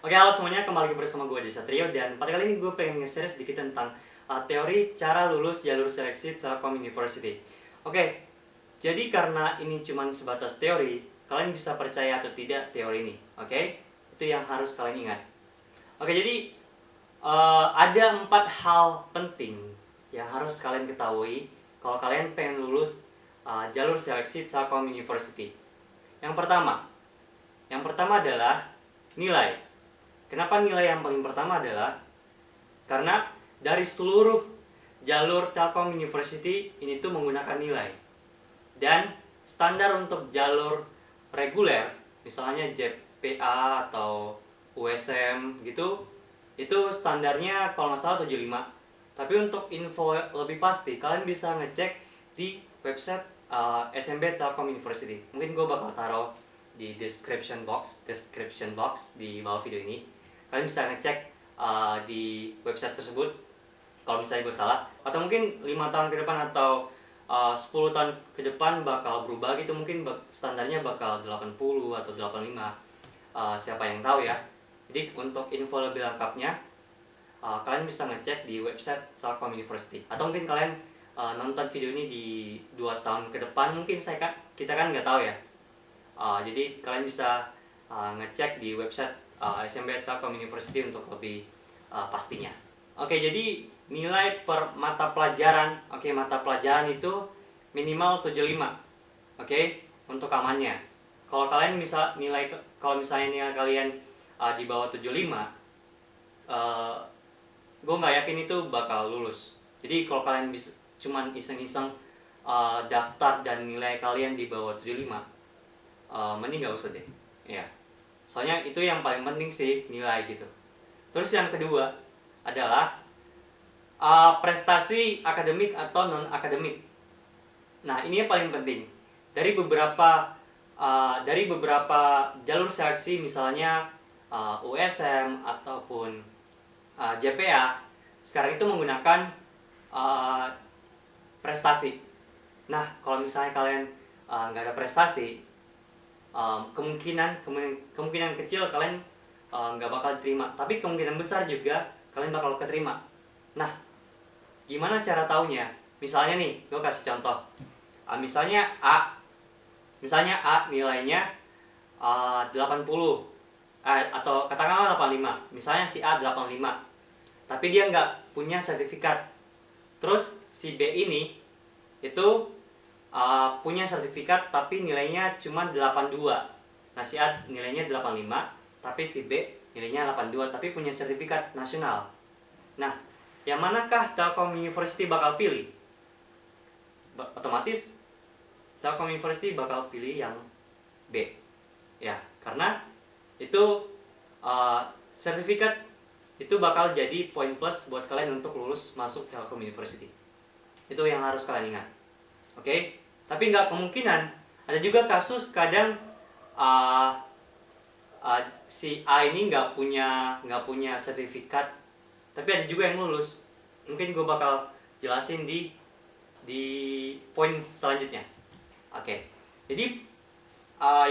Oke, halo semuanya, kembali lagi bersama gue di Satrio. Dan pada kali ini gue pengen nge-share sedikit tentang teori cara lulus jalur seleksi Telkom University. Oke, jadi karena ini cuma sebatas teori, kalian bisa percaya atau tidak teori ini. Oke, itu yang harus kalian ingat. Oke, jadi ada 4 hal penting yang harus kalian ketahui kalau kalian pengen lulus jalur seleksi Telkom University. Yang pertama adalah nilai. Kenapa nilai yang paling pertama adalah karena dari seluruh jalur Telkom University ini tuh menggunakan nilai. Dan standar untuk jalur reguler, misalnya JPA atau USM gitu, itu standarnya kalau nggak salah 75. Tapi untuk info lebih pasti, kalian bisa ngecek di website SMB Telkom University. Mungkin gue bakal taruh di description box di bawah video ini. Kalian bisa ngecek di website tersebut kalau misalnya gue salah, atau mungkin 5 tahun ke depan atau 10 tahun ke depan bakal berubah gitu, mungkin standarnya bakal 80 atau 85, siapa yang tahu ya. Jadi untuk info lebih lengkapnya kalian bisa ngecek di website Telkom University, atau mungkin kalian nonton video ini di 2 tahun ke depan, mungkin kita kan nggak tahu ya. Jadi kalian bisa ngecek di website SMB Telkom University untuk lebih pastinya. Oke, jadi nilai per mata pelajaran. Oke, mata pelajaran itu minimal 75. Oke, untuk amannya. Kalau misalnya nilai kalian di bawah 75, gue nggak yakin itu bakal lulus. Jadi kalau kalian bisa cuman iseng-iseng daftar dan nilai kalian di bawah 75, mending nggak usah deh. Ya. Soalnya itu yang paling penting sih, nilai gitu. Terus yang kedua adalah prestasi akademik atau non akademik. Nah, ini yang paling penting. Dari beberapa jalur seleksi, misalnya USM ataupun JPA, sekarang itu menggunakan prestasi. Nah, kalau misalnya kalian nggak ada prestasi, kemungkinan kecil kalian nggak bakal diterima, tapi kemungkinan besar juga kalian bakal keterima. Nah, gimana cara taunya? Misalnya nih, gue kasih contoh. Misalnya A nilainya 80, atau katakanlah 85. Misalnya si A 85, tapi dia nggak punya sertifikat. Terus si B ini itu punya sertifikat tapi nilainya cuma 82. Nah, si A nilainya 85, tapi si B nilainya 82 tapi punya sertifikat nasional. Nah, yang manakah Telkom University bakal pilih? Otomatis Telkom University bakal pilih yang B. Ya, karena itu sertifikat itu bakal jadi poin plus buat kalian untuk lulus masuk Telkom University. Itu yang harus kalian ingat. Oke? Tapi nggak kemungkinan. Ada juga kasus kadang si A ini nggak punya sertifikat, tapi ada juga yang lulus. Mungkin gue bakal jelasin di poin selanjutnya. Oke. Jadi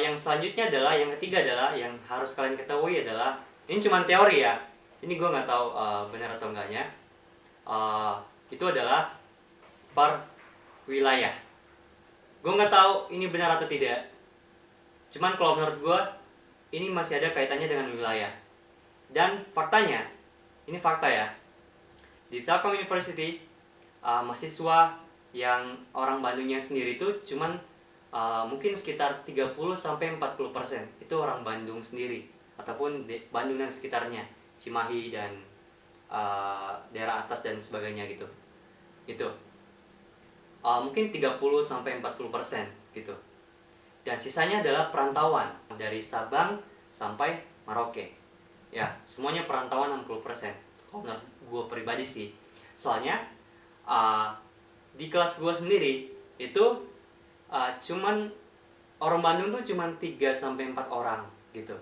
yang selanjutnya adalah, yang ketiga adalah, yang harus kalian ketahui adalah, ini cuma teori ya. Ini gue nggak tahu benar atau enggaknya. Itu adalah per wilayah. Gue nggak tahu ini benar atau tidak. Cuman kalau menurut gue, ini masih ada kaitannya dengan wilayah. Dan faktanya, ini fakta ya, di Telkom University, mahasiswa yang orang Bandungnya sendiri itu cuman mungkin sekitar 30-40% itu orang Bandung sendiri, ataupun Bandung dan sekitarnya, Cimahi dan daerah atas dan sebagainya gitu. Mungkin 30-40% gitu. Dan sisanya adalah perantauan dari Sabang sampai Merauke. Ya, semuanya perantauan 60%. Kalau menurut gue pribadi sih. Soalnya di kelas gue sendiri itu cuman orang Bandung tuh cuman 3-4 orang gitu.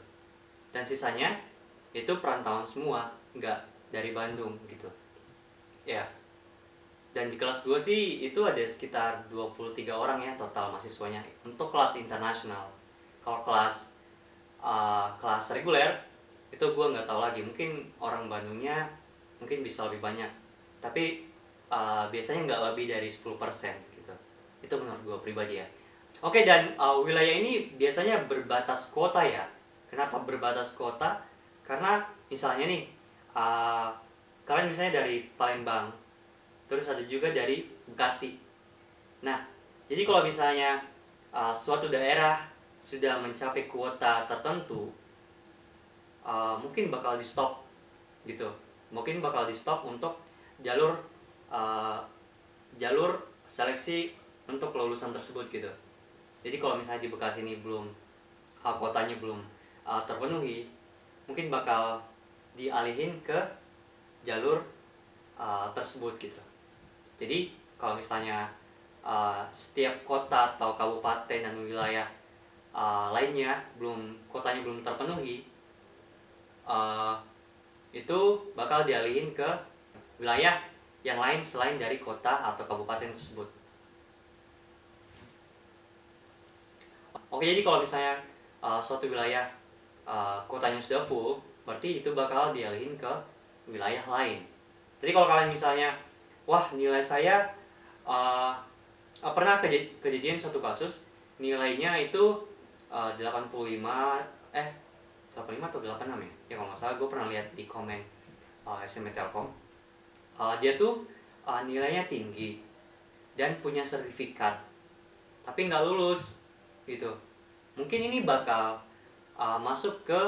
Dan sisanya itu perantauan semua, nggak dari Bandung gitu. Ya. Dan di kelas gue sih itu ada sekitar 23 orang ya total mahasiswanya untuk kelas internasional. Kalau kelas reguler Itu gue nggak tahu lagi, mungkin orang Bandungnya mungkin bisa lebih banyak, tapi biasanya nggak lebih dari 10% gitu. Itu menurut gue pribadi ya. Oke, dan wilayah ini biasanya berbatas kota ya. Kenapa berbatas kota? Karena misalnya nih, uh, kalian misalnya dari Palembang, terus ada juga dari Bekasi. Nah, jadi kalau misalnya suatu daerah sudah mencapai kuota tertentu, mungkin bakal di stop gitu. Mungkin bakal di stop untuk jalur uh, jalur seleksi untuk kelulusan tersebut gitu. Jadi kalau misalnya di Bekasi ini belum kuotanya belum terpenuhi, mungkin bakal dialihin ke jalur tersebut gitu. Jadi kalau misalnya setiap kota atau kabupaten dan wilayah lainnya kotanya belum terpenuhi, itu bakal dialihin ke wilayah yang lain selain dari kota atau kabupaten tersebut. Oke, jadi kalau misalnya suatu wilayah kotanya sudah full, berarti itu bakal dialihin ke wilayah lain. Jadi kalau kalian misalnya, wah nilai saya pernah kejadian suatu kasus, nilainya itu 85 atau 86 ya? Ya kalau nggak salah, gue pernah lihat di komen SME Telkom. Dia tuh nilainya tinggi dan punya sertifikat, tapi nggak lulus gitu. Mungkin ini bakal masuk ke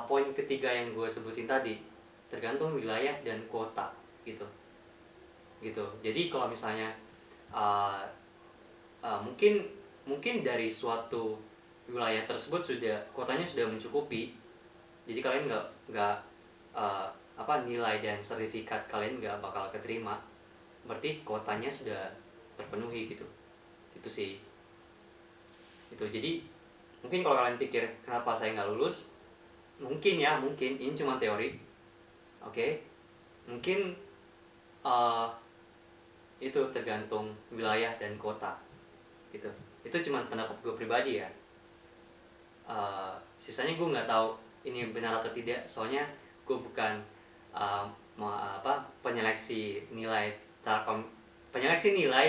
poin ketiga yang gue sebutin tadi, tergantung wilayah dan kota gitu. Jadi kalau misalnya mungkin dari suatu wilayah tersebut kotanya sudah mencukupi, jadi kalian nggak nilai dan sertifikat kalian nggak bakal keterima, berarti kotanya sudah terpenuhi gitu. Itu sih. Itu jadi mungkin kalau kalian pikir kenapa saya nggak lulus, mungkin ini cuma teori. Oke. Mungkin itu tergantung wilayah dan kota gitu. Itu cuma pendapat gue pribadi ya. Sisanya gue nggak tahu ini benar atau tidak, soalnya gue bukan penyeleksi nilai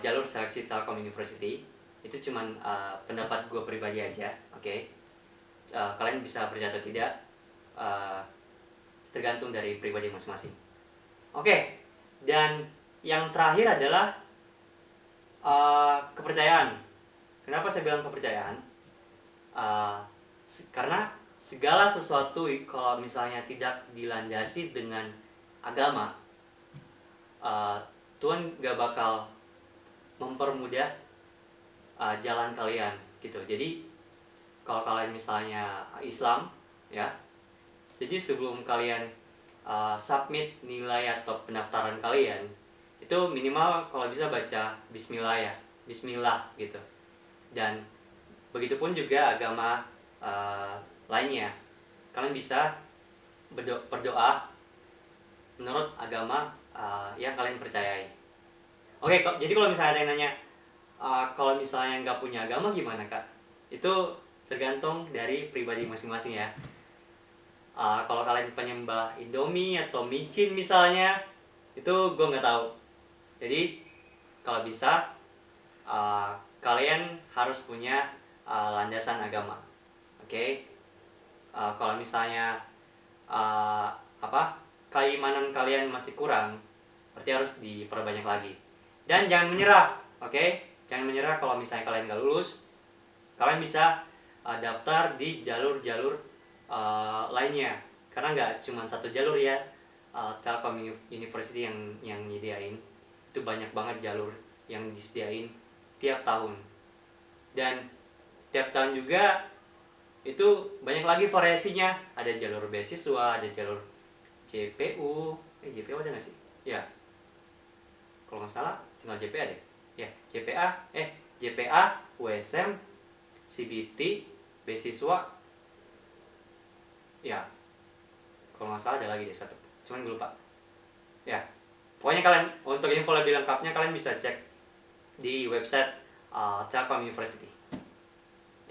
jalur seleksi Telkom University. Itu cuman pendapat gue pribadi aja. Oke. Kalian bisa percaya atau tidak, tergantung dari pribadi masing-masing. Oke. Dan yang terakhir adalah kepercayaan. Kenapa saya bilang kepercayaan? Karena segala sesuatu kalau misalnya tidak dilandasi dengan agama, Tuhan gak bakal mempermudah jalan kalian gitu. Jadi kalau kalian misalnya Islam ya, jadi sebelum kalian submit nilai atau pendaftaran kalian, itu minimal kalau bisa baca Bismillah gitu. Dan begitupun juga agama lainnya, kalian bisa berdoa menurut agama yang kalian percayai. Oke, jadi kalau misalnya ada yang nanya, kalau misalnya nggak punya agama gimana kak? Itu tergantung dari pribadi masing-masing ya. Kalau kalian penyembah Indomie atau micin misalnya, itu gue nggak tahu. Jadi kalau bisa kalian harus punya landasan agama. Oke. Kalau misalnya keimanan kalian masih kurang, berarti harus diperbanyak lagi. Dan jangan menyerah, oke? Jangan menyerah kalau misalnya kalian gak lulus. Kalian bisa daftar di jalur-jalur lainnya, karena nggak cuma satu jalur ya. Telkom University yang nyediain itu banyak banget jalur yang disediain tiap tahun. Dan tiap tahun juga itu banyak lagi variasinya. Ada jalur beasiswa, ada jalur JPU. JPU ada nggak sih? Ya, kalau nggak salah tinggal JPA deh. Ya, JPA, USM, CBT, beasiswa. Ya, kalau nggak salah ada lagi deh satu, cuman gue lupa. Ya, pokoknya kalian untuk info lebih lengkapnya kalian bisa cek di website Telkom University.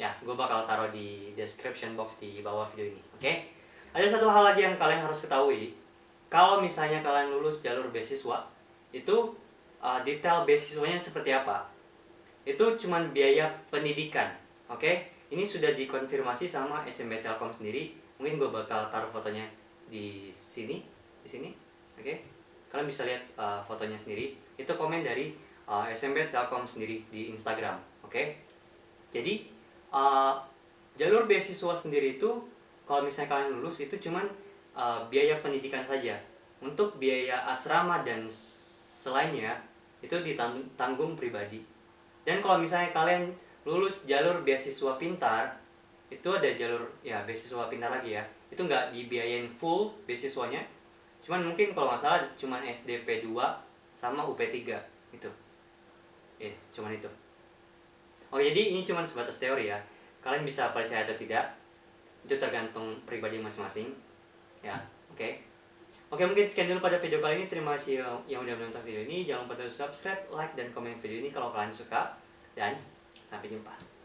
Ya, gue bakal taruh di description box di bawah video ini. Oke? Ada satu hal lagi yang kalian harus ketahui. Kalau misalnya kalian lulus jalur beasiswa, itu detail beasiswanya seperti apa? Itu cuman biaya pendidikan. Oke? Ini sudah dikonfirmasi sama SMB Telkom sendiri. Mungkin gue bakal taruh fotonya di sini, Oke? Kalian bisa lihat fotonya sendiri. Itu komen dari SMB Telkom sendiri di Instagram. Oke? Jadi jalur beasiswa sendiri itu kalau misalnya kalian lulus itu cuman biaya pendidikan saja. Untuk biaya asrama dan selainnya itu ditanggung pribadi. Dan kalau misalnya kalian lulus jalur beasiswa pintar, itu ada jalur ya beasiswa pintar lagi ya. Itu nggak dibiayain full beasiswanya. Cuman mungkin kalau nggak salah cuman SDP 2 sama UP 3 itu. Cuman itu. Oke, jadi ini cuman sebatas teori ya. Kalian bisa percaya atau tidak, itu tergantung pribadi masing-masing. Ya, oke. Oke, mungkin sekian dulu pada video kali ini. Terima kasih yang udah menonton video ini. Jangan lupa subscribe, like, dan komen video ini kalau kalian suka. Dan sampai jumpa.